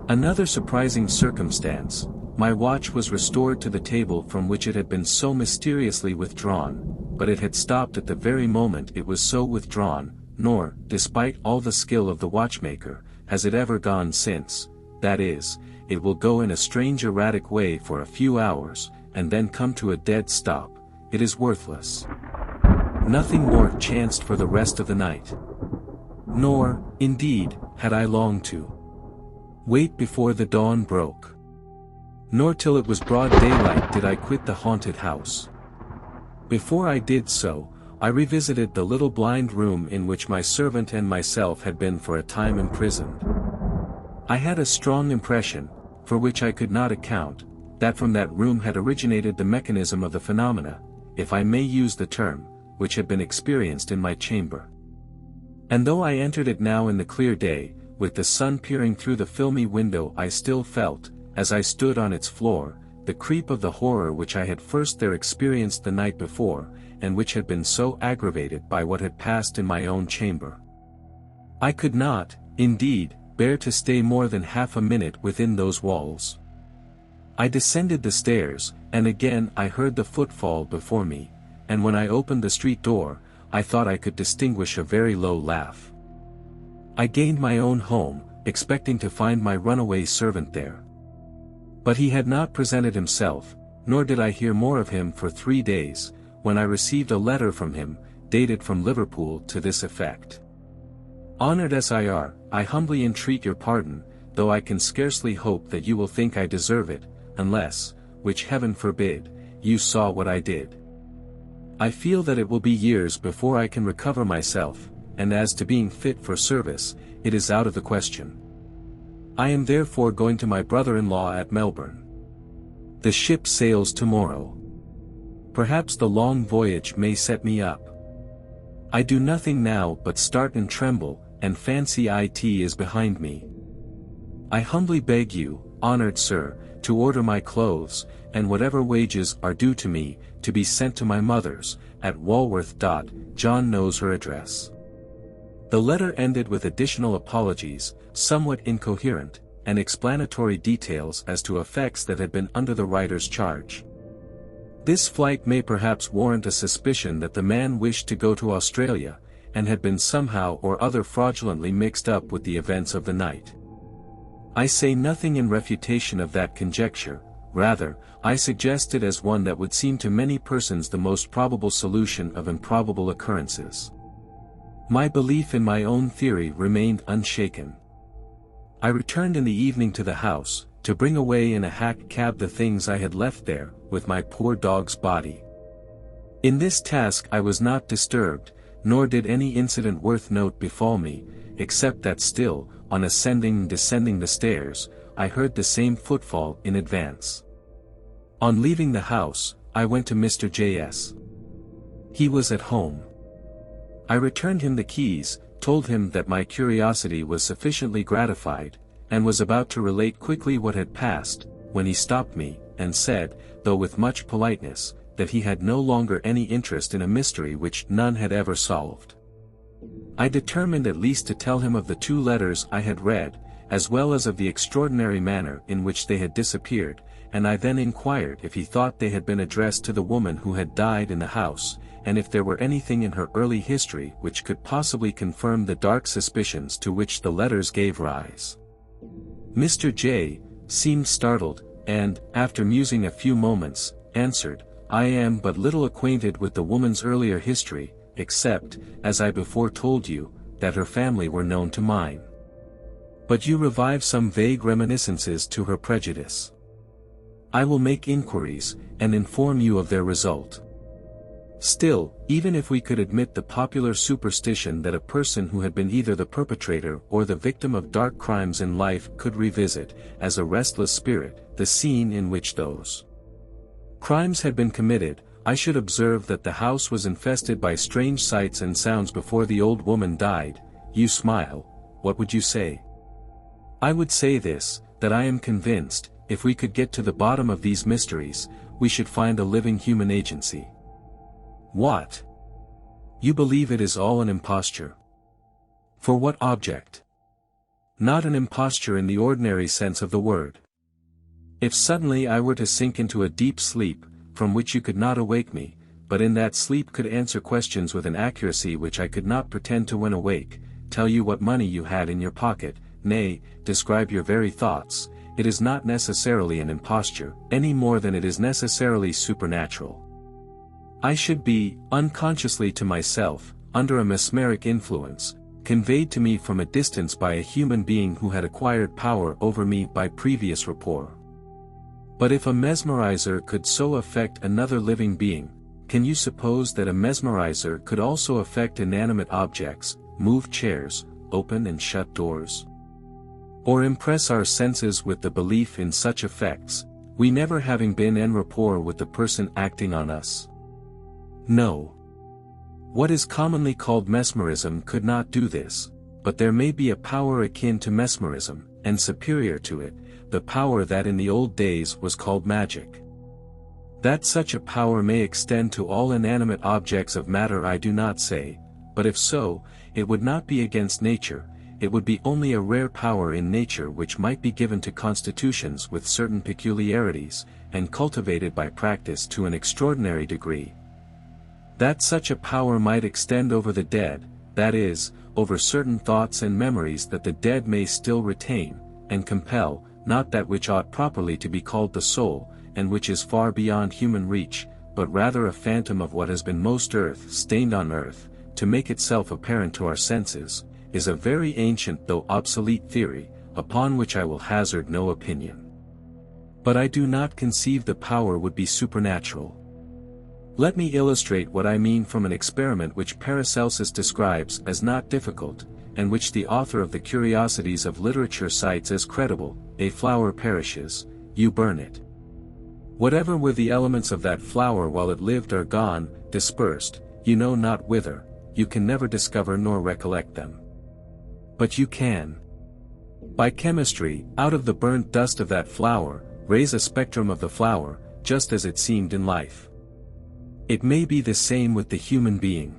Another surprising circumstance, my watch was restored to the table from which it had been so mysteriously withdrawn, but it had stopped at the very moment it was so withdrawn, nor, despite all the skill of the watchmaker, has it ever gone since. That is, it will go in a strange erratic way for a few hours, and then come to a dead stop. It is worthless. Nothing more chanced for the rest of the night. Nor, indeed, had I longed to wait before the dawn broke. Nor till it was broad daylight did I quit the haunted house. Before I did so, I revisited the little blind room in which my servant and myself had been for a time imprisoned. I had a strong impression, for which I could not account, that from that room had originated the mechanism of the phenomena, if I may use the term, which had been experienced in my chamber. And though I entered it now in the clear day, with the sun peering through the filmy window, I still felt, as I stood on its floor, the creep of the horror which I had first there experienced the night before, and which had been so aggravated by what had passed in my own chamber. I could not, indeed, bear to stay more than half a minute within those walls. I descended the stairs, and again I heard the footfall before me, and when I opened the street door, I thought I could distinguish a very low laugh. I gained my own home, expecting to find my runaway servant there. But he had not presented himself, nor did I hear more of him for 3 days, when I received a letter from him, dated from Liverpool, to this effect. Honored as I are, I humbly entreat your pardon, though I can scarcely hope that you will think I deserve it, unless, which heaven forbid, you saw what I did. I feel that it will be years before I can recover myself, and as to being fit for service, it is out of the question. I am therefore going to my brother-in-law at Melbourne. The ship sails tomorrow. Perhaps the long voyage may set me up. I do nothing now but start and tremble, and fancy it is behind me. I humbly beg you, honored sir, to order my clothes, and whatever wages are due to me, to be sent to my mother's, at Walworth. John knows her address. The letter ended with additional apologies, somewhat incoherent, and explanatory details as to effects that had been under the writer's charge. This flight may perhaps warrant a suspicion that the man wished to go to Australia, and had been somehow or other fraudulently mixed up with the events of the night. I say nothing in refutation of that conjecture, rather, I suggest it as one that would seem to many persons the most probable solution of improbable occurrences. My belief in my own theory remained unshaken. I returned in the evening to the house, to bring away in a hack cab the things I had left there, with my poor dog's body. In this task I was not disturbed, nor did any incident worth note befall me, except that still, on ascending and descending the stairs, I heard the same footfall in advance. On leaving the house, I went to Mr. J.S. He was at home. I returned him the keys, told him that my curiosity was sufficiently gratified, and was about to relate quickly what had passed, when he stopped me, and said, though with much politeness, that he had no longer any interest in a mystery which none had ever solved. I determined at least to tell him of the 2 letters I had read, as well as of the extraordinary manner in which they had disappeared, and I then inquired if he thought they had been addressed to the woman who had died in the house, and if there were anything in her early history which could possibly confirm the dark suspicions to which the letters gave rise. Mr. J. seemed startled, and, after musing a few moments, answered, I am but little acquainted with the woman's earlier history, except, as I before told you, that her family were known to mine. But you revive some vague reminiscences to her prejudice. I will make inquiries, and inform you of their result. Still, even if we could admit the popular superstition that a person who had been either the perpetrator or the victim of dark crimes in life could revisit, as a restless spirit, the scene in which those crimes had been committed, I should observe that the house was infested by strange sights and sounds before the old woman died. You smile, what would you say? I would say this, that I am convinced, if we could get to the bottom of these mysteries, we should find a living human agency. What? You believe it is all an imposture? For what object? Not an imposture in the ordinary sense of the word. If suddenly I were to sink into a deep sleep, from which you could not awake me, but in that sleep could answer questions with an accuracy which I could not pretend to when awake, tell you what money you had in your pocket, nay, describe your very thoughts, it is not necessarily an imposture, any more than it is necessarily supernatural. I should be, unconsciously to myself, under a mesmeric influence, conveyed to me from a distance by a human being who had acquired power over me by previous rapport. But if a mesmerizer could so affect another living being, can you suppose that a mesmerizer could also affect inanimate objects, move chairs, open and shut doors? Or impress our senses with the belief in such effects, we never having been en rapport with the person acting on us? No. What is commonly called mesmerism could not do this, but there may be a power akin to mesmerism, and superior to it, the power that in the old days was called magic. That such a power may extend to all inanimate objects of matter I do not say, but if so, it would not be against nature, it would be only a rare power in nature which might be given to constitutions with certain peculiarities, and cultivated by practice to an extraordinary degree. That such a power might extend over the dead, that is, over certain thoughts and memories that the dead may still retain, and compel, not that which ought properly to be called the soul, and which is far beyond human reach, but rather a phantom of what has been most earth-stained on earth, to make itself apparent to our senses, is a very ancient though obsolete theory, upon which I will hazard no opinion. But I do not conceive the power would be supernatural. Let me illustrate what I mean from an experiment which Paracelsus describes as not difficult, and which the author of the Curiosities of Literature cites as credible. A flower perishes, you burn it. Whatever were the elements of that flower while it lived are gone, dispersed, you know not whither, you can never discover nor recollect them. But you can, by chemistry, out of the burnt dust of that flower, raise a spectrum of the flower, just as it seemed in life. It may be the same with the human being.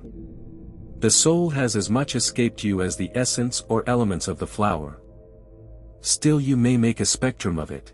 The soul has as much escaped you as the essence or elements of the flower. Still you may make a spectrum of it.